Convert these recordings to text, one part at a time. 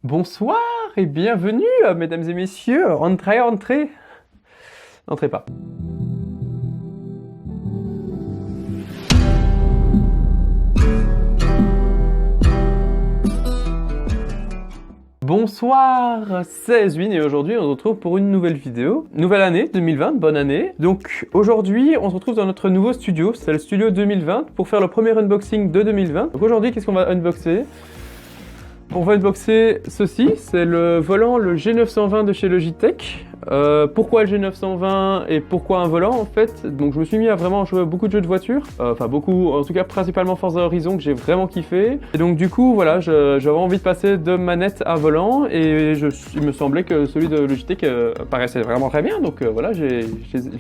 Bonsoir et bienvenue, mesdames et messieurs. Entrez, entrez. N'entrez pas. Bonsoir, c'est Ezwin et aujourd'hui on se retrouve pour une nouvelle vidéo. Nouvelle année, 2020, bonne année. Donc aujourd'hui on se retrouve dans notre nouveau studio, c'est le studio 2020, pour faire le premier unboxing de 2020. Donc aujourd'hui qu'est-ce qu'on va unboxer ? On va unboxer ceci, c'est le volant, le G920 de chez Logitech. Pourquoi le G920 et pourquoi un volant en fait? Donc je me suis mis à vraiment jouer à beaucoup de jeux de voiture, enfin beaucoup, en tout cas principalement Forza Horizon que j'ai vraiment kiffé. Et donc du coup voilà, j'avais envie de passer de manette à volant et il me semblait que celui de Logitech paraissait vraiment très bien. Donc voilà, j'ai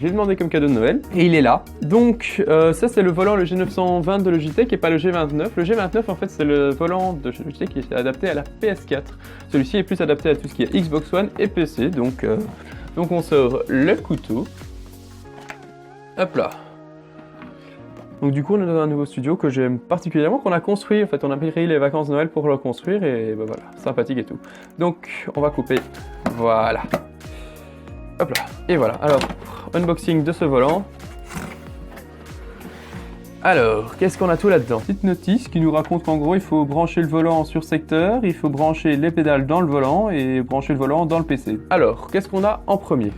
demandé comme cadeau de Noël et il est là. Donc ça c'est le volant, le G920 de Logitech et pas le G29. Le G29 en fait c'est le volant de chez Logitech qui est adapté à la PS4. Celui-ci est plus adapté à tout ce qui est Xbox One et PC. Donc on sort le couteau. Hop là. Donc du coup on est dans un nouveau studio que j'aime particulièrement, qu'on a construit. En fait on a pris les vacances de Noël pour le construire et ben voilà, sympathique et tout. Donc on va couper. Voilà. Hop là. Et voilà. Alors, unboxing de ce volant. Alors, qu'est-ce qu'on a tout là-dedans? Petite notice qui nous raconte qu'en gros, il faut brancher le volant sur secteur, il faut brancher les pédales dans le volant et brancher le volant dans le PC. Alors, qu'est-ce qu'on a en premier?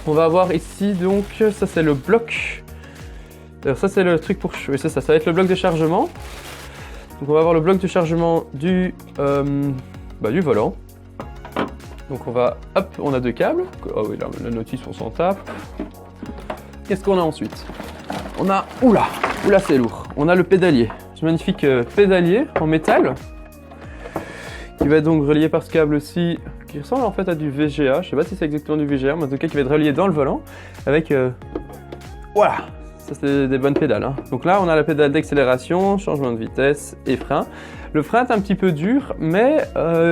On va avoir ici, donc, ça c'est le bloc. Alors ça c'est le truc pour... Oui, c'est ça, ça va être le bloc de chargement. Donc on va avoir le bloc de chargement du volant. Donc on va... Hop, on a deux câbles. Oh oui, là, la notice, on s'en tape. Qu'est-ce qu'on a ensuite? On a... Oula, c'est lourd. On a le pédalier. Ce magnifique pédalier en métal. Qui va être donc relié par ce câble-ci, qui ressemble en fait à du VGA. Je sais pas si c'est exactement du VGA, mais en tout cas qui va être relié dans le volant. Avec... Voilà. Ça c'est des bonnes pédales. Hein. Donc là on a la pédale d'accélération, changement de vitesse et frein. Le frein est un petit peu dur, mais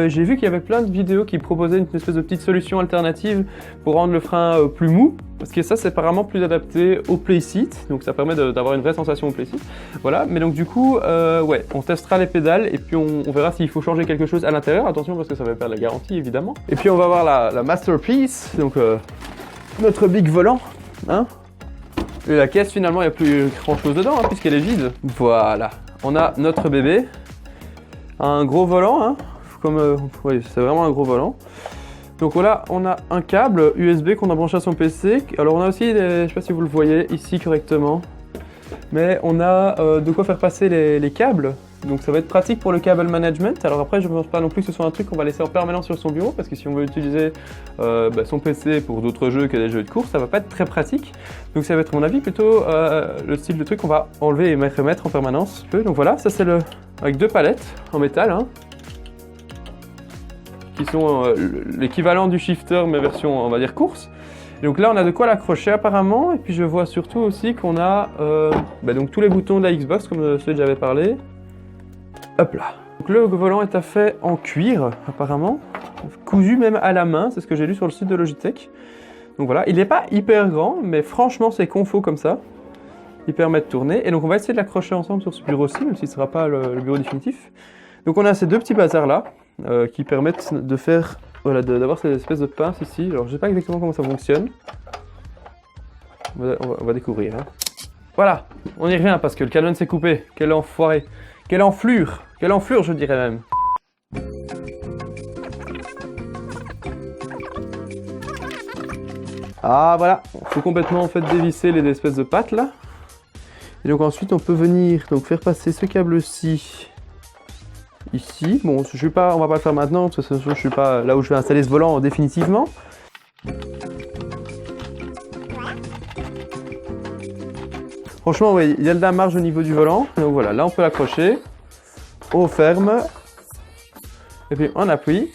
j'ai vu qu'il y avait plein de vidéos qui proposaient une espèce de petite solution alternative pour rendre le frein plus mou. Parce que ça c'est apparemment plus adapté au playseat, donc ça permet d'avoir une vraie sensation au playseat. Voilà, mais donc du coup, ouais, on testera les pédales et puis on verra s'il faut changer quelque chose à l'intérieur. Attention parce que ça va perdre la garantie évidemment. Et puis on va voir la masterpiece, donc notre big volant, hein. Et la caisse finalement il n'y a plus grand chose dedans hein, puisqu'elle est vide. Voilà, on a notre bébé, un gros volant, hein, comme oui, c'est vraiment un gros volant. Donc voilà, on a un câble USB qu'on a branché à son PC. Alors on a aussi, je ne sais pas si vous le voyez ici correctement, mais on a de quoi faire passer les câbles. Donc ça va être pratique pour le cable management. Alors après je ne pense pas non plus que ce soit un truc qu'on va laisser en permanence sur son bureau, parce que si on veut utiliser son PC pour d'autres jeux que des jeux de course, ça va pas être très pratique. Donc ça va être à mon avis plutôt le style de truc qu'on va enlever et remettre en permanence. Donc voilà, ça c'est avec deux palettes en métal, hein, qui sont l'équivalent du shifter mais version on va dire course. Et donc là on a de quoi l'accrocher apparemment, et puis je vois surtout aussi qu'on a donc tous les boutons de la Xbox comme ceux que j'avais parlé. Hop là. Donc le volant est fait en cuir apparemment, cousu même à la main, c'est ce que j'ai lu sur le site de Logitech. Donc voilà, il n'est pas hyper grand, mais franchement c'est confo comme ça. Il permet de tourner, et donc on va essayer de l'accrocher ensemble sur ce bureau-ci, même si ce ne sera pas le bureau définitif. Donc on a ces deux petits bazars là, qui permettent de faire, voilà, d'avoir cette espèce de pince ici. Alors je sais pas exactement comment ça fonctionne. On va découvrir. Hein. Voilà, on y revient parce que le canon s'est coupé. Quel enfoiré. Quelle enflure je dirais même. Ah voilà, il faut complètement en fait dévisser les espèces de pattes là. Et donc ensuite on peut venir donc faire passer ce câble-ci ici. Bon, on va pas le faire maintenant, de toute façon je suis pas là où je vais installer ce volant définitivement. Franchement, oui, il y a de la marge au niveau du volant. Donc voilà, là on peut l'accrocher. On ferme. Et puis on appuie.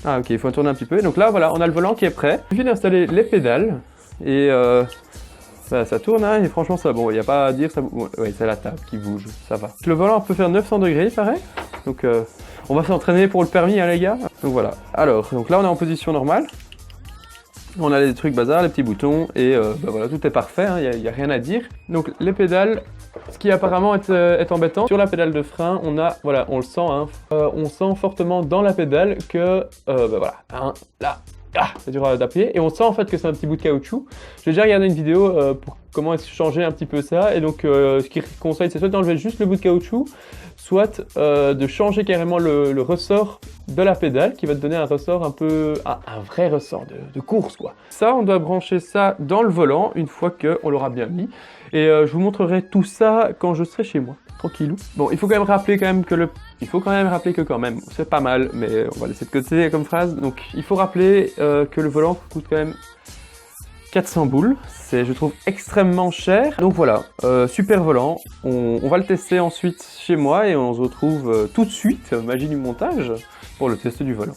Ah ok, il faut tourner un petit peu. Donc là, voilà, on a le volant qui est prêt. Il suffit d'installer les pédales. Et ça tourne, hein, et franchement, ça, bon, il n'y a pas à dire. Ouais, c'est la table qui bouge, ça va. Le volant peut faire 900 degrés, il paraît. Donc on va s'entraîner pour le permis, hein, les gars. Donc voilà. Alors, donc là, on est en position normale. On a les trucs bazar, les petits boutons, et voilà, tout est parfait, il n'y a rien à dire. Donc les pédales, Ce qui apparemment est embêtant, sur la pédale de frein, on a, voilà, on le sent, hein, on sent fortement dans la pédale que, bah voilà, hein, là, c'est dur d'appuyer, et on sent en fait que c'est un petit bout de caoutchouc. J'ai déjà regardé une vidéo pour comment changer un petit peu ça, et donc ce qu'il conseille, c'est soit d'enlever juste le bout de caoutchouc, soit de changer carrément le ressort de la pédale, qui va te donner un ressort un peu, un vrai ressort de course quoi. Ça, on doit brancher ça dans le volant une fois qu'on l'aura bien mis, et je vous montrerai tout ça quand je serai chez moi. Tranquillou. Bon, il faut quand même rappeler que quand même, c'est pas mal, mais on va laisser de côté comme phrase. Donc, il faut rappeler que le volant coûte quand même 400 boules. C'est, je trouve, extrêmement cher. Donc voilà, super volant. On va le tester ensuite chez moi et on se retrouve tout de suite, magie du montage, pour le test du volant.